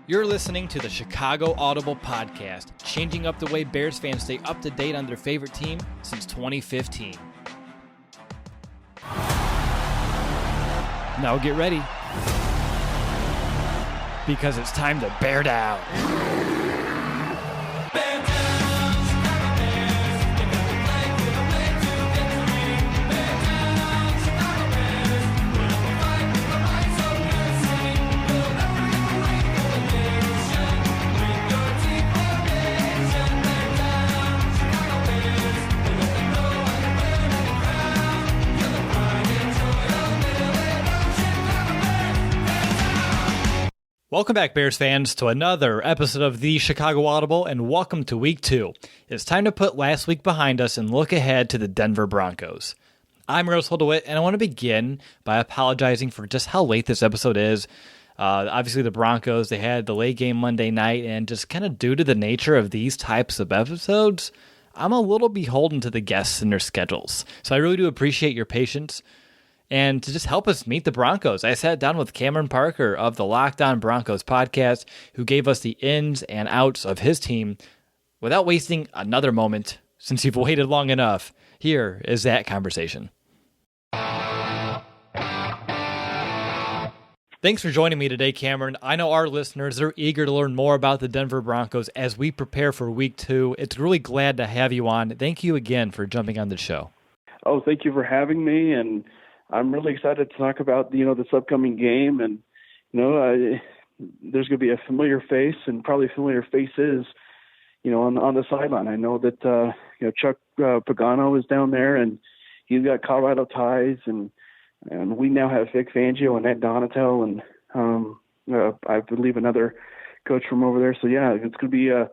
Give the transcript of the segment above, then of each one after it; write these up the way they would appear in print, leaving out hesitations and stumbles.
You're listening to the Chicago Audible Podcast, changing up the way Bears fans stay up to date on their favorite team since 2015. Now get ready, because it's time to bear down. Welcome back, Bears fans, to another episode of the Chicago Audible, and welcome to Week 2. It's time to put last week behind us and look ahead to the Denver Broncos. I'm Rose Holdawit, and I want to begin by apologizing for just how late this episode is. Obviously, the Broncos, they had the late game Monday night, and just kind of due to the nature of these types of episodes, I'm a little beholden to the guests and their schedules. So I really do appreciate your patience. And to just help us meet the Broncos, I sat down with Cameron Parker of the Locked On Broncos podcast, who gave us the ins and outs of his team. Without wasting another moment, since you've waited long enough, here is that conversation. Thanks for joining me today, Cameron. I know our listeners are eager to learn more about the Denver Broncos as we prepare for Week 2. It's really glad to have you on. Thank you again for jumping on the show. Oh, thank you for having me, and I'm really excited to talk about, this upcoming game. And, there's going to be a familiar face and probably familiar faces, on the sideline. I know that, Chuck Pagano is down there, and he's got Colorado ties, and we now have Vic Fangio and Ed Donatel, and I believe another coach from over there. So, yeah, it's going to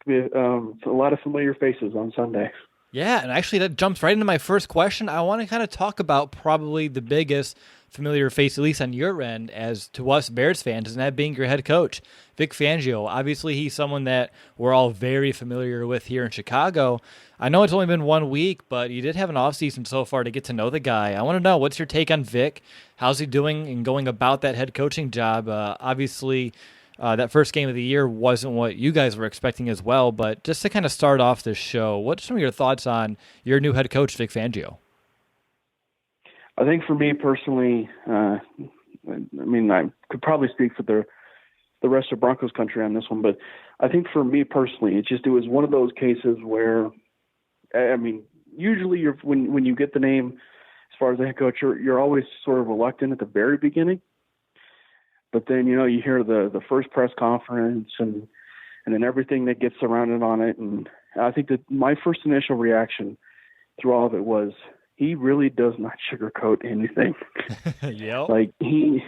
be a lot of familiar faces on Sunday. Yeah, and actually that jumps right into my first question. I want to kind of talk about probably the biggest familiar face, at least on your end, as to us Bears fans, and that being your head coach, Vic Fangio. Obviously, he's someone that we're all very familiar with here in Chicago. I know it's only been 1 week, but you did have an offseason so far to get to know the guy. I want to know, what's your take on Vic? How's he doing and going about that head coaching job? Obviously, that first game of the year wasn't what you guys were expecting as well, but just to kind of start off this show, what are some of your thoughts on your new head coach, Vic Fangio? I think for me personally, I could probably speak for the rest of Broncos country on this one, but I think for me personally, it was one of those cases where, usually when you get the name as far as the head coach, you're always sort of reluctant at the very beginning. But then, you hear the first press conference and then everything that gets surrounded on it. And I think that my first initial reaction through all of it was, he really does not sugarcoat anything. Yep. Like when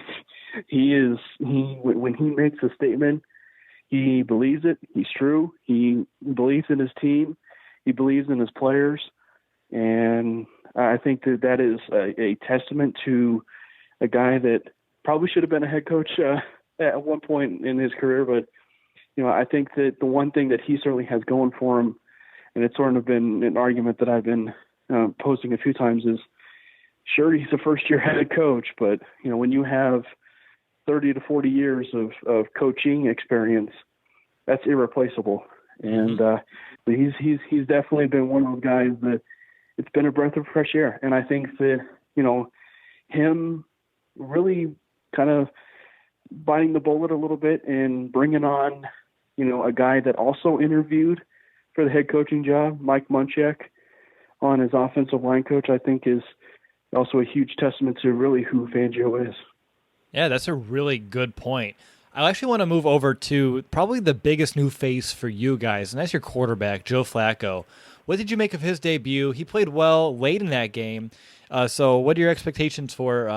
he makes a statement, he believes it. He's true. He believes in his team. He believes in his players. And I think that is a testament to a guy that probably should have been a head coach at one point in his career, but I think that the one thing that he certainly has going for him, and it's sort of been an argument that I've been posting a few times, is sure, he's a first-year head coach, but when you have 30 to 40 years of coaching experience, that's irreplaceable. And he's definitely been one of those guys that it's been a breath of fresh air. And I think that him really kind of biting the bullet a little bit and bringing on, a guy that also interviewed for the head coaching job, Mike Munchak, on his offensive line coach, I think is also a huge testament to really who Fangio is. Yeah, that's a really good point. I actually want to move over to probably the biggest new face for you guys, and that's your quarterback, Joe Flacco. What did you make of his debut? He played well late in that game. So what are your expectations for,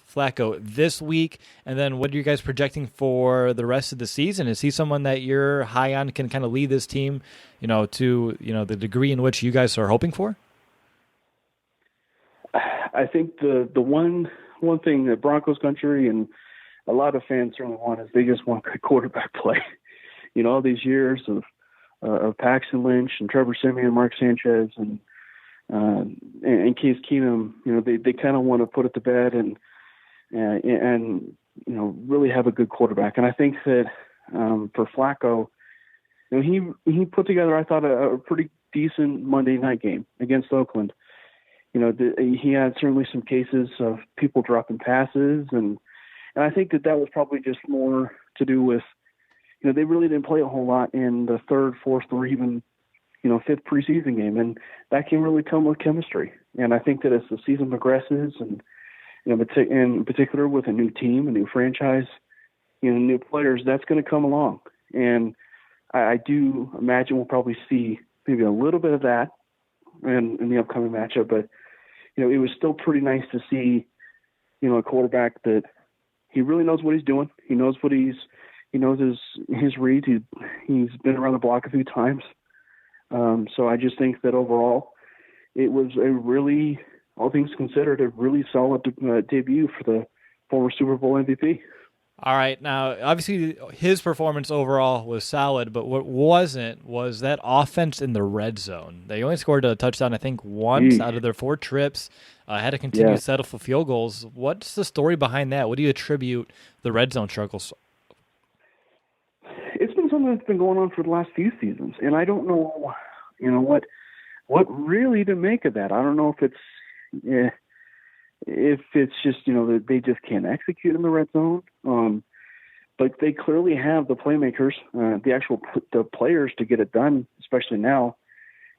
Flacco this week? And then what are you guys projecting for the rest of the season? Is he someone that you're high on, can kind of lead this team, to, the degree in which you guys are hoping for? I think the one thing that Broncos country and a lot of fans certainly want is they just want good quarterback play. All these years of Paxton Lynch and Trevor Siemian, Mark Sanchez, and Case Keenum, they kind of want to put it to bed and really have a good quarterback. And I think that for Flacco. He put together, I thought, a pretty decent Monday night game against Oakland. He had certainly some cases of people dropping passes, and I think that was probably just more to do with, they really didn't play a whole lot in the third, fourth, or even, fifth preseason game, and that can really come with chemistry. And I think that as the season progresses, and in particular with a new team, a new franchise, new players, that's going to come along. And I do imagine we'll probably see maybe a little bit of that in the upcoming matchup, but it was still pretty nice to see, a quarterback that he really knows what he's doing. He knows his reads. He's been around the block a few times. So I just think that overall it was a really, all things considered, a really solid debut for the former Super Bowl MVP. All right. Now, obviously, his performance overall was solid, but what wasn't was that offense in the red zone. They only scored a touchdown, I think, once out of their 4 trips. Had to continue to settle for field goals. What's the story behind that? What do you attribute the red zone struggles? It's been something that's been going on for the last few seasons, and I don't know, what really to make of that. I don't know if it's just, that they just can't execute in the red zone. But they clearly have the playmakers, the players to get it done, especially now.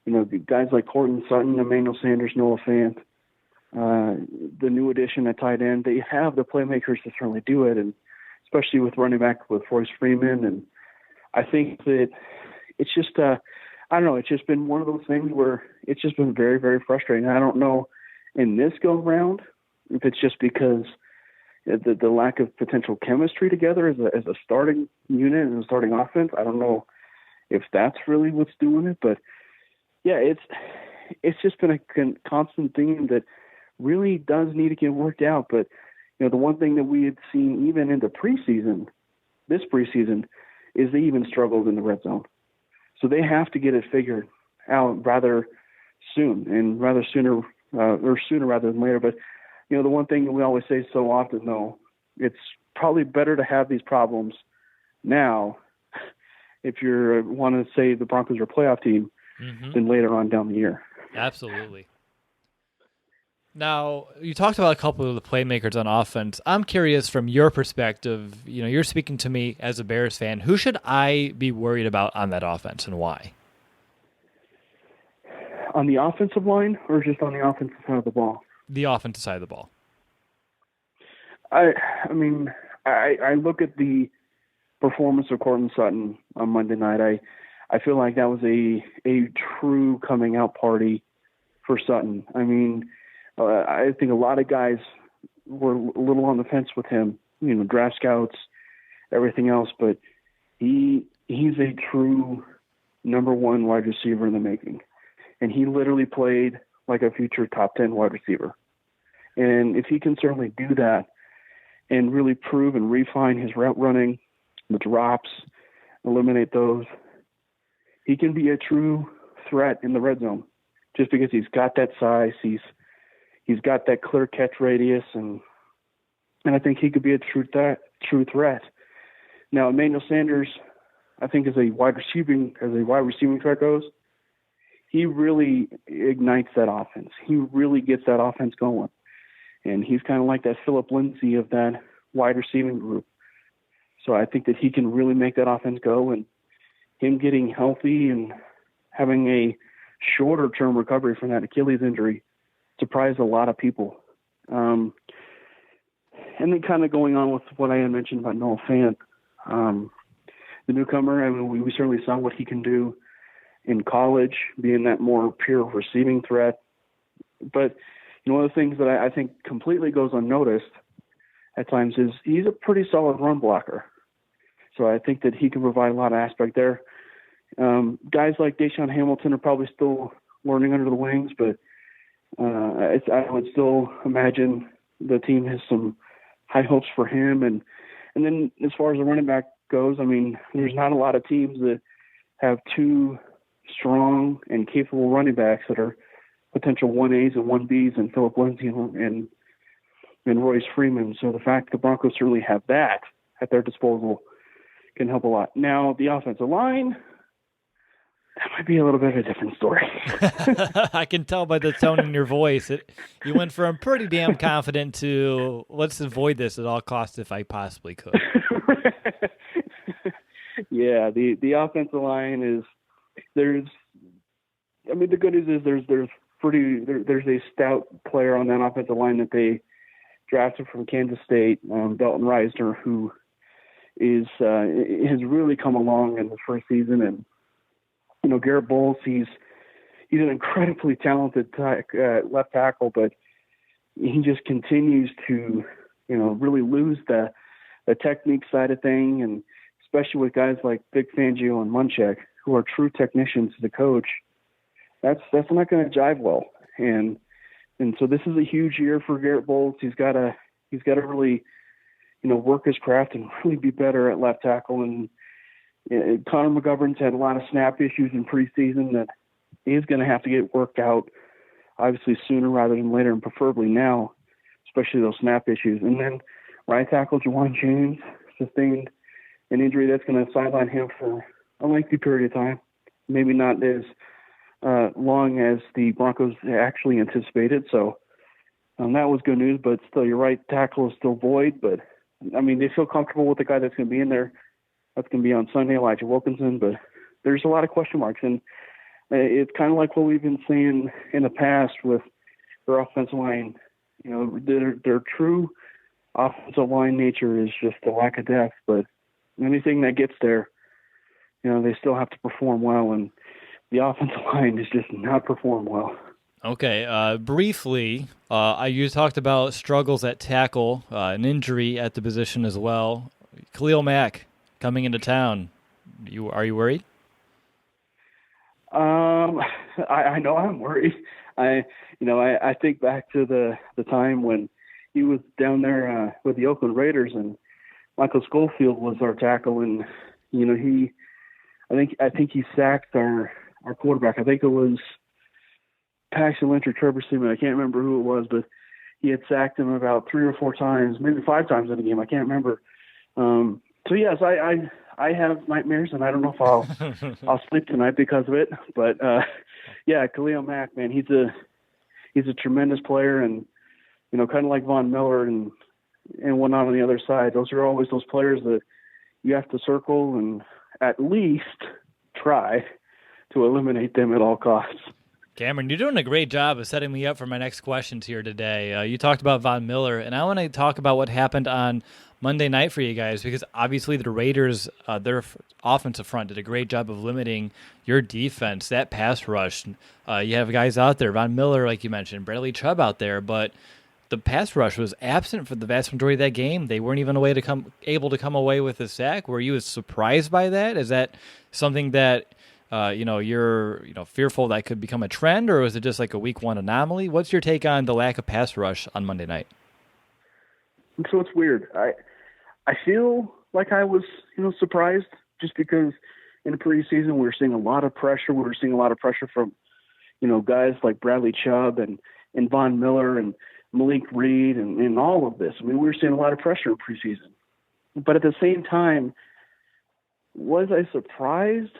The guys like Courtland Sutton, Emmanuel Sanders, Noah Fant, the new addition at tight end, they have the playmakers to certainly do it, and especially with running back with Royce Freeman. And I think that it's just, I don't know, it's just been one of those things where it's just been very, very frustrating. I don't know in this go-round if it's just because the lack of potential chemistry together as a starting unit and a starting offense. I don't know if that's really what's doing it, but yeah, it's just been a constant theme that really does need to get worked out. But the one thing that we had seen even in the this preseason, is they even struggled in the red zone. So they have to get it figured out rather soon, and sooner rather than later. But the one thing that we always say so often, though, it's probably better to have these problems now if you want to say the Broncos are a playoff team than later on down the year. Absolutely. Now, you talked about a couple of the playmakers on offense. I'm curious from your perspective, you're speaking to me as a Bears fan. Who should I be worried about on that offense and why? On the offensive line or just on the offensive side of the ball? The offensive side of the ball. I mean, I look at the performance of Courtland Sutton on Monday night. I feel like that was a true coming out party for Sutton. I mean, I think a lot of guys were a little on the fence with him, draft scouts, everything else, but he's a true number 1 wide receiver in the making. And he literally played like a future top 10 wide receiver. And if he can certainly do that and really prove and refine his route running, the drops, eliminate those, he can be a true threat in the red zone just because he's got that size. He's got that clear catch radius, and I think he could be a true threat. Now, Emmanuel Sanders, I think as a wide receiving threat goes, he really ignites that offense. He really gets that offense going. And he's kind of like that Phillip Lindsay of that wide receiving group. So I think that he can really make that offense go, and him getting healthy and having a shorter-term recovery from that Achilles injury surprised a lot of people. And then kind of going on with what I had mentioned about Noah Fant, the newcomer, I mean, we certainly saw what he can do in college, being that more pure receiving threat. But one of the things that I think completely goes unnoticed at times is he's a pretty solid run blocker. So I think that he can provide a lot of aspect there. Guys like Deshaun Hamilton are probably still learning under the wings, but I would still imagine the team has some high hopes for him. And then as far as the running back goes, I mean, there's not a lot of teams that have 2 strong and capable running backs that are potential 1As and 1Bs and Phillip Lindsay and Royce Freeman. So the fact that the Broncos certainly have that at their disposal can help a lot. Now, the offensive line, that might be a little bit of a different story. I can tell by the tone in your voice. You went from pretty damn confident to let's avoid this at all costs if I possibly could. Yeah, the offensive line is the good news is there's a stout player on that offensive line that they drafted from Kansas State, Belton Reisner, who has really come along in the first season. And Garrett Bowles, he's an incredibly talented left tackle, but he just continues to really lose the technique side of thing, and especially with guys like Vic Fangio and Munchak, who are true technicians to the coach. That's not going to jive well, and so this is a huge year for Garrett Bowles. He's got to really work his craft and really be better at left tackle. And Connor McGovern's had a lot of snap issues in preseason that he's going to have to get worked out, obviously sooner rather than later, and preferably now, especially those snap issues. And then right tackle Juwan James sustained an injury that's going to sideline him for a lengthy period of time, maybe not as long as the Broncos actually anticipated. So that was good news, but still, your right tackle is still void. But, they feel comfortable with the guy that's going to be in there. That's going to be on Sunday, Elijah Wilkinson. But there's a lot of question marks. And it's kind of like what we've been saying in the past with their offensive line. Their true offensive line nature is just a lack of depth. But anything that gets there, they still have to perform well. And the offensive line is just not performed well. Okay, briefly, you talked about struggles at tackle, an injury at the position as well. Khalil Mack coming into town. Are you worried? I know I'm worried. I think back to the time when he was down there with the Oakland Raiders, and Michael Schofield was our tackle, and I think he sacked our quarterback. I think it was Paxton Lynch or Trevor Seaman. I can't remember who it was, but he had sacked him about 3 or 4 times, maybe 5 times in a game. I can't remember. So yes, I have nightmares, and I don't know if I'll sleep tonight because of it. But yeah, Khalil Mack, man, he's a tremendous player, and kind of like Von Miller and whatnot on the other side. Those are always those players that you have to circle and at least try to eliminate them at all costs. Cameron, you're doing a great job of setting me up for my next questions here today. You talked about Von Miller, and I want to talk about what happened on Monday night for you guys, because obviously the Raiders, their offensive front did a great job of limiting your defense, that pass rush. You have guys out there, Von Miller, like you mentioned, Bradley Chubb out there, but the pass rush was absent for the vast majority of that game. They weren't even able to come away with a sack. Were you surprised by that? Is that something that you're fearful that could become a trend, or was it just like a week 1 anomaly? What's your take on the lack of pass rush on Monday night? So it's weird. I feel like I was, surprised just because in the preseason we were seeing a lot of pressure. We were seeing a lot of pressure from, guys like Bradley Chubb and Von Miller and Malik Reed and all of this. We were seeing a lot of pressure in preseason. But at the same time, was I surprised?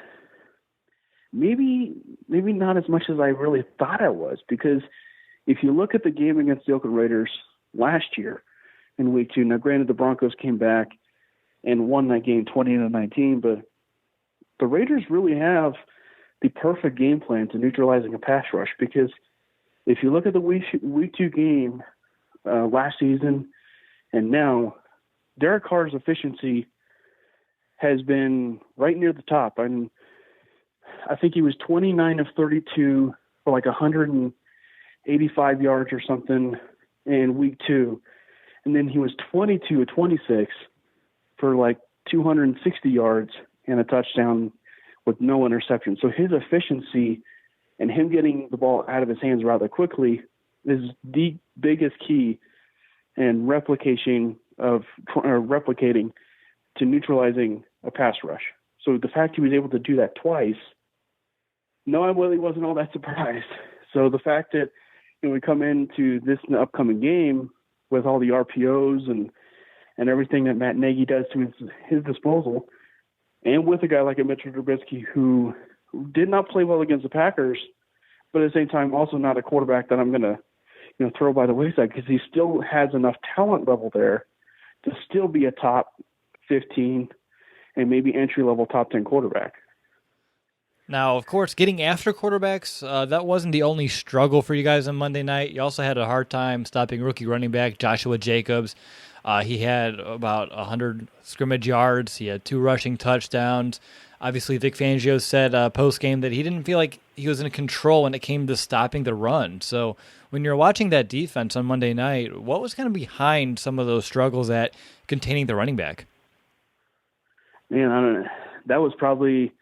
Maybe not as much as I really thought I was, because if you look at the game against the Oakland Raiders last year in week 2, now granted the Broncos came back and won that game 20-19, but the Raiders really have the perfect game plan to neutralizing a pass rush, because if you look at the week 2 game last season and now, Derek Carr's efficiency has been right near the top. I think he was 29 of 32 for like 185 yards or something in week 2. And then he was 22 of 26 for like 260 yards and a touchdown with no interception. So his efficiency and him getting the ball out of his hands rather quickly is the biggest key in replicating to neutralizing a pass rush. So the fact he was able to do that twice, no, I really wasn't all that surprised. So the fact that we come into this upcoming game with all the RPOs and everything that Matt Nagy does to his disposal, and with a guy like a Mitchell Trubisky who did not play well against the Packers, but at the same time also not a quarterback that I'm going to throw by the wayside, because he still has enough talent level there to still be a top 15 and maybe entry-level top 10 quarterback. Now, of course, getting after quarterbacks, that wasn't the only struggle for you guys on Monday night. You also had a hard time stopping rookie running back Joshua Jacobs. He had about 100 scrimmage yards. He had 2 rushing touchdowns. Obviously, Vic Fangio said post-game that he didn't feel like he was in control when it came to stopping the run. So when you're watching that defense on Monday night, what was kind of behind some of those struggles at containing the running back? Man, I don't know. That was probably,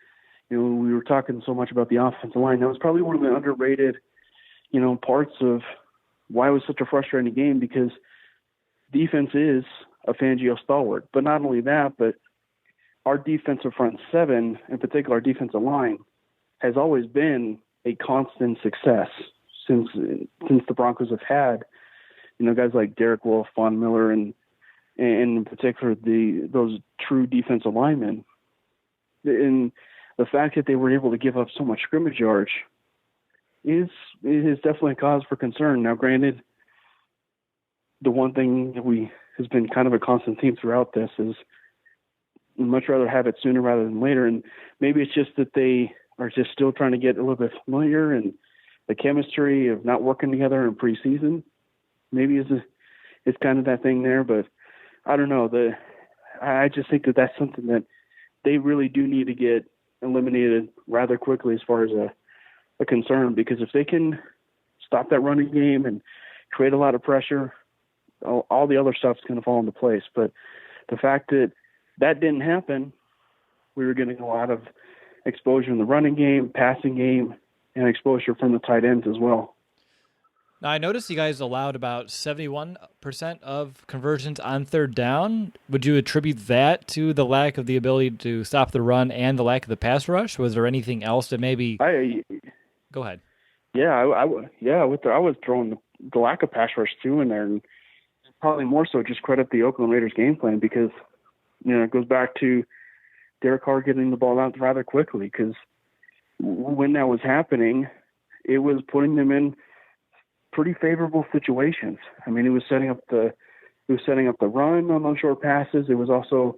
we were talking so much about the offensive line. That was probably one of the underrated, parts of why it was such a frustrating game, because defense is a Fangio stalwart. But not only that, but our defensive front seven, in particular our defensive line, has always been a constant success since the Broncos have had, guys like Derek Wolfe, Von Miller, and in particular those true defensive linemen. And the fact that they were able to give up so much scrimmage yards is definitely a cause for concern. Now, granted, the one thing that has been kind of a constant theme throughout this is we'd much rather have it sooner rather than later. And maybe it's just that they are just still trying to get a little bit familiar, and the chemistry of not working together in preseason maybe it's kind of that thing there. But I don't know. I just think that that's something that they really do need to get eliminated rather quickly as far as a concern, because if they can stop that running game and create a lot of pressure, all the other stuff's going to fall into place. But the fact that didn't happen, we were getting a lot of exposure in the running game, passing game, and exposure from the tight ends as well. Now, I noticed you guys allowed about 71% of conversions on third down. Would you attribute that to the lack of the ability to stop the run and the lack of the pass rush? Was there anything else that maybe... Go ahead. Yeah, I was throwing the lack of pass rush too in there, and probably more so just credit the Oakland Raiders game plan, because it goes back to Derek Carr getting the ball out rather quickly, because when that was happening, it was putting them in pretty favorable situations. I mean, it was setting up the run on those short passes. It was also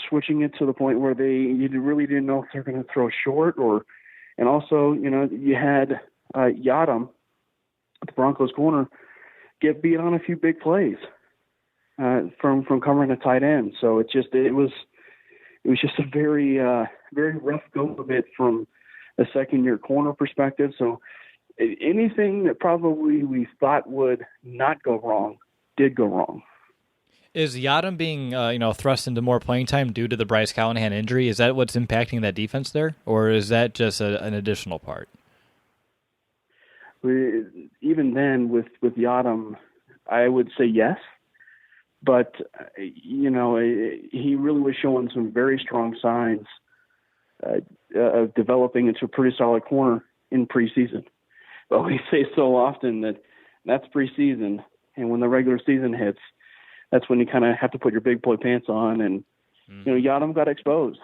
switching it to the point where you really didn't know if they're going to throw short, and also you had Yadam, the Broncos corner, get beat on a few big plays from covering a tight end. So it was just a very very rough go of it from a second year corner perspective. So anything that probably we thought would not go wrong did go wrong. Is Yadam being thrust into more playing time due to the Bryce Callahan injury? Is that what's impacting that defense there, or is that just an additional part? Even then, with Yadam, I would say yes, but he really was showing some very strong signs of developing into a pretty solid corner in preseason. But we say so often that's preseason, and when the regular season hits, that's when you kind of have to put your big boy pants on. And Yadam got exposed,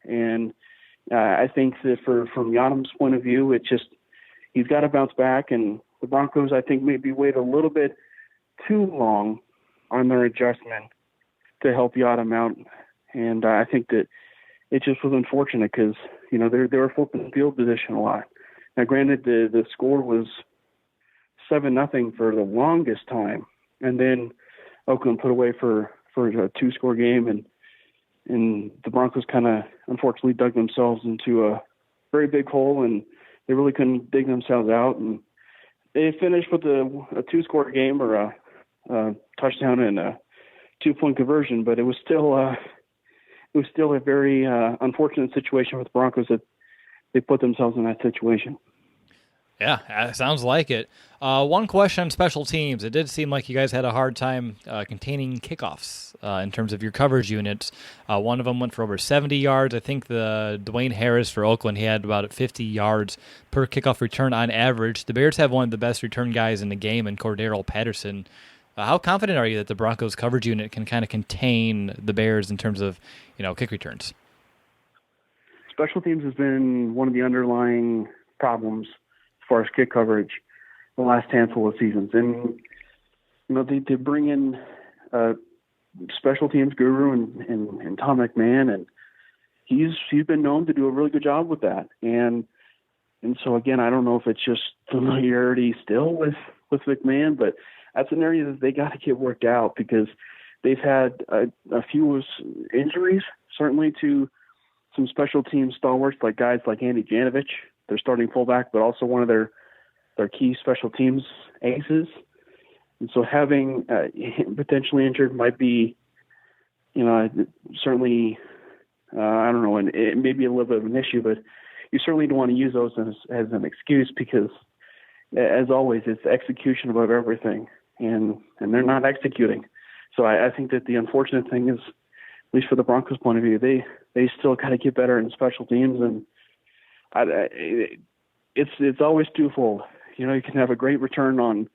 and I think that from Yadam's point of view, he's got to bounce back. And the Broncos, I think, maybe wait a little bit too long on their adjustment to help Yadam out. And I think that it just was unfortunate because they were flipping field position a lot. Now, granted, the score was 7-0 for the longest time, and then Oakland put away for a 2-score game, and the Broncos kind of unfortunately dug themselves into a very big hole, and they really couldn't dig themselves out. And they finished with a 2-score game, or a touchdown and a 2-point conversion, but it was still a very unfortunate situation for the Broncos that they put themselves in that situation. Yeah, sounds like it. One question on special teams. It did seem like you guys had a hard time containing kickoffs in terms of your coverage units. One of them went for over 70 yards. I think the Dwayne Harris for Oakland, he had about 50 yards per kickoff return on average. The Bears have one of the best return guys in the game in Cordero Patterson. How confident are you that the Broncos coverage unit can kind of contain the Bears in terms of kick returns? special teams has been one of the underlying problems as far as kick coverage the last handful of seasons. And, they bring in special teams guru and Tom McMahon, and he's been known to do a really good job with that. And so, again, I don't know if it's just familiarity still with McMahon, but that's an area that they got to get worked out because they've had a few injuries, certainly to some special team stalwarts like guys like Andy Janovich, their starting fullback, but also one of their key special teams aces. And so having him potentially injured might be, certainly, I don't know, and it may be a little bit of an issue, but you certainly don't want to use those as an excuse because, as always, it's execution above everything, and they're not executing. So I think that the unfortunate thing is, at least for the Broncos' point of view, they still got to get better in special teams, and it's always twofold. You can have a great return on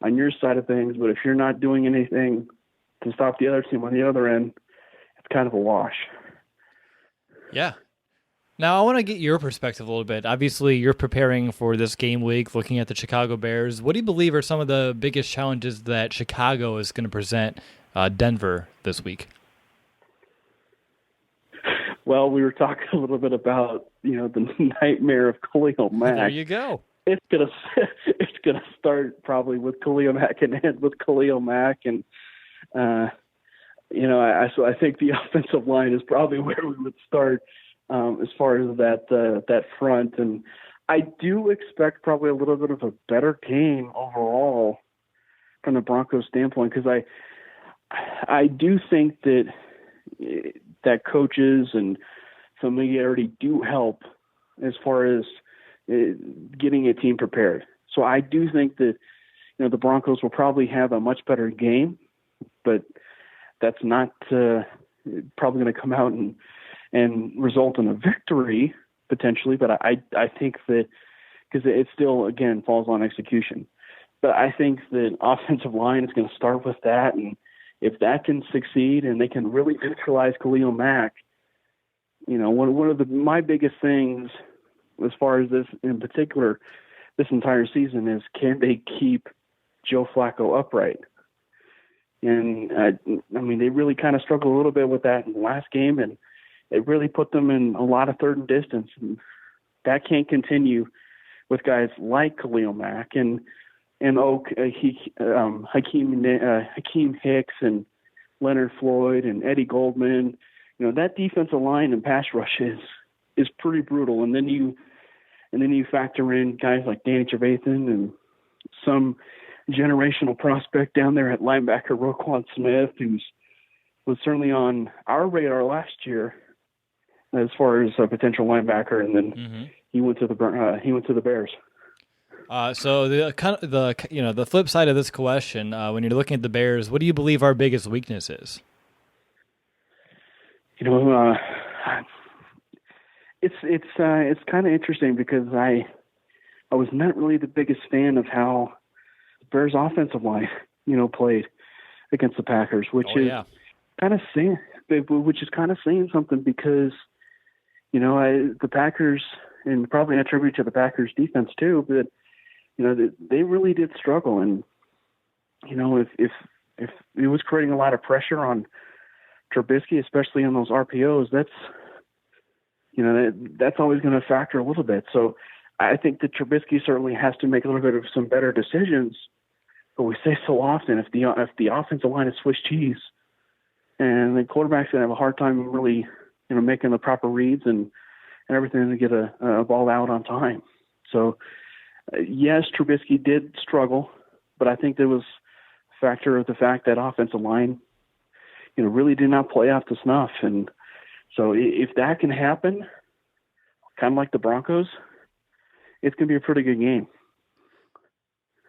your side of things, but if you're not doing anything to stop the other team on the other end, it's kind of a wash. Yeah. Now, I want to get your perspective a little bit. Obviously, you're preparing for this game week, looking at the Chicago Bears. What do you believe are some of the biggest challenges that Chicago is going to present Denver this week? Well, we were talking a little bit about, the nightmare of Khalil Mack. There you go. It's gonna start probably with Khalil Mack and end with Khalil Mack, and I think the offensive line is probably where we would start as far as that front, and I do expect probably a little bit of a better game overall from the Broncos standpoint because I do think that coaches and familiarity do help as far as getting a team prepared. So I do think that, the Broncos will probably have a much better game, but that's not probably going to come out and result in a victory potentially. But I think that because it still, again, falls on execution. But I think that offensive line is going to start with that. And if that can succeed and they can really neutralize Khalil Mack, one of my biggest things as far as this in particular, this entire season is can they keep Joe Flacco upright? And they really kind of struggled a little bit with that in the last game, and it really put them in a lot of third and distance. And that can't continue with guys like Khalil Mack and Hakeem Hicks and Leonard Floyd and Eddie Goldman. That defensive line and pass rush is pretty brutal. And then you factor in guys like Danny Trevathan and some generational prospect down there at linebacker Roquan Smith, who was certainly on our radar last year as far as a potential linebacker, and then he went to the Bears. So the flip side of this question, when you're looking at the Bears, what do you believe our biggest weakness is? It's kind of interesting because I was not really the biggest fan of how the Bears offensive line, played against the Packers, which is kind of saying something because, the Packers, and probably a tribute to the Packers defense too, but they really did struggle, and if it was creating a lot of pressure on Trubisky, especially on those RPOs, that's always going to factor a little bit. So I think that Trubisky certainly has to make a little bit of some better decisions. But we say so often, if the offensive line is Swiss cheese, and the quarterback's going to have a hard time really, making the proper reads and everything to get a ball out on time. So yes, Trubisky did struggle, but I think there was a factor of the fact that offensive line, really did not play off to snuff. And so if that can happen, kind of like the Broncos, it's going to be a pretty good game.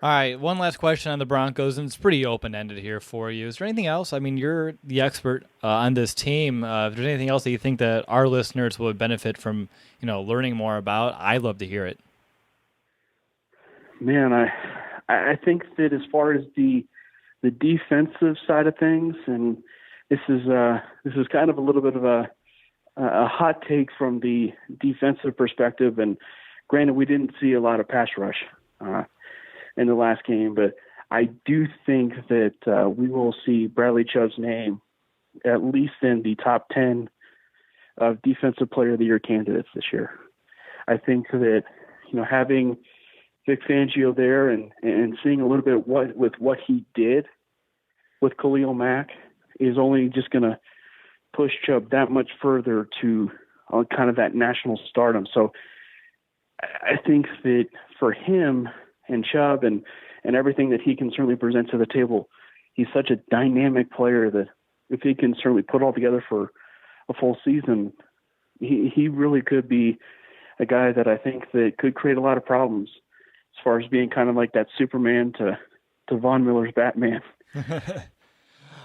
All right, one last question on the Broncos, and it's pretty open-ended here for you. Is there anything else? I mean, you're the expert on this team. If there's anything else that you think that our listeners would benefit from, learning more about, I'd love to hear it. Man, I think that as far as the defensive side of things, and this is kind of a little bit of a hot take from the defensive perspective, and granted, we didn't see a lot of pass rush in the last game, but I do think that we will see Bradley Chubb's name at least in the top 10 of Defensive Player of the Year candidates this year. I think that, having Vic Fangio there and seeing a little bit what he did with Khalil Mack is only just going to push Chubb that much further to kind of that national stardom. So I think that for him and Chubb and everything that he can certainly present to the table, he's such a dynamic player that if he can certainly put all together for a full season, he really could be a guy that I think that could create a lot of problems as far as being kind of like that Superman to Von Miller's Batman.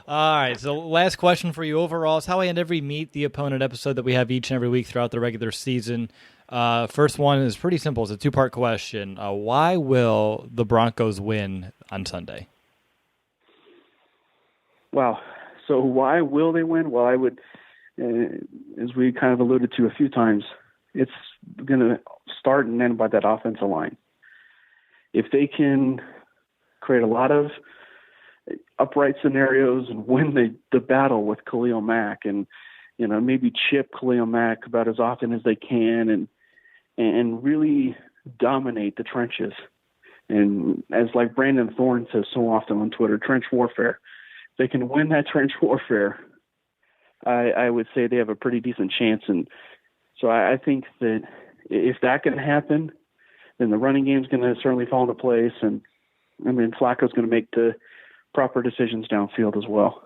All right, so last question for you overall is how I end every Meet the Opponent episode that we have each and every week throughout the regular season. First one is pretty simple. It's a two-part question. Why will the Broncos win on Sunday? Wow. So why will they win? Well, I would, as we kind of alluded to a few times, it's going to start and end by that offensive line. If they can create a lot of upright scenarios and win the battle with Khalil Mack and, maybe chip Khalil Mack about as often as they can and really dominate the trenches. And as like Brandon Thorne says so often on Twitter, trench warfare. If they can win that trench warfare, I would say they have a pretty decent chance. And so I think that if that can happen, then the running game is going to certainly fall into place. And Flacco's going to make the proper decisions downfield as well.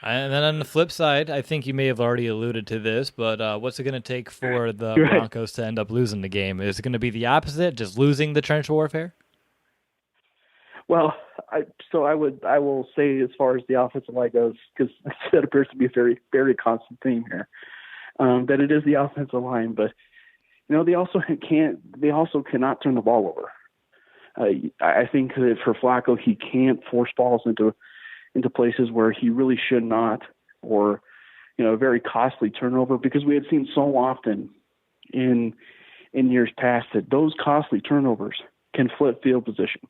And then on the flip side, I think you may have already alluded to this, but what's it going to take for the Broncos to end up losing the game? Is it going to be the opposite, just losing the trench warfare? Well, I will say as far as the offensive line goes, because that appears to be a very, very constant theme here, that it is the offensive line. But they also cannot turn the ball over. I think that for Flacco, he can't force balls into places where he really should not, or a very costly turnover, because we had seen so often in years past that those costly turnovers can flip field position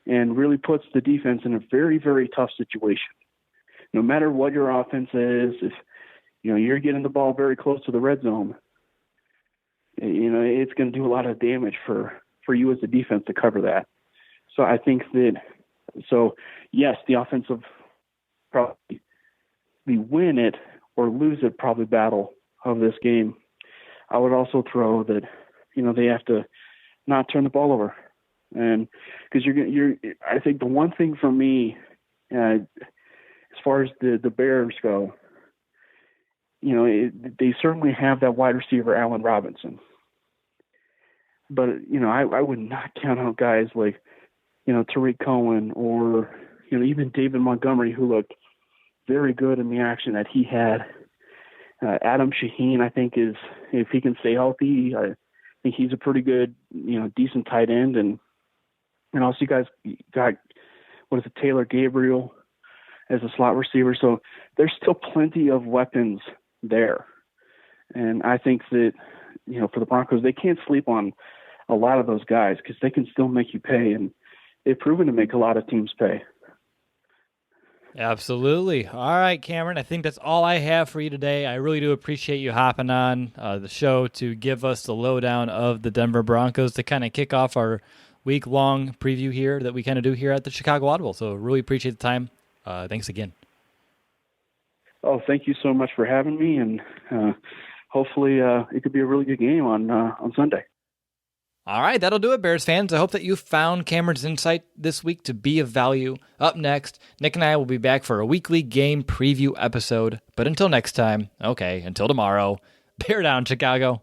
and really puts the defense in a very, very tough situation. No matter what your offense is, if you're getting the ball very close to the red zone, it's going to do a lot of damage for you as a defense to cover that. So I think that, yes, the offensive probably the win it or lose it probably battle of this game. I would also throw that, they have to not turn the ball over. And because I think the one thing for me, as far as the Bears go, they certainly have that wide receiver, Allen Robinson. But, I would not count out guys like, Tariq Cohen or, even David Montgomery, who looked very good in the action that he had. Adam Shaheen, I think, is, if he can stay healthy, I think he's a pretty good, decent tight end. And also you guys got, Taylor Gabriel as a slot receiver. So there's still plenty of weapons there. And I think that, for the Broncos, they can't sleep on a lot of those guys because they can still make you pay. And they've proven to make a lot of teams pay. Absolutely. All right, Cameron, I think that's all I have for you today. I really do appreciate you hopping on the show to give us the lowdown of the Denver Broncos to kind of kick off our week-long preview here that we kind of do here at the Chicago Audible. So really appreciate the time. Thanks again. Oh, thank you so much for having me, and hopefully it could be a really good game on Sunday. All right, that'll do it, Bears fans. I hope that you found Cameron's insight this week to be of value. Up next, Nick and I will be back for a weekly game preview episode. But until next time, until tomorrow, bear down, Chicago.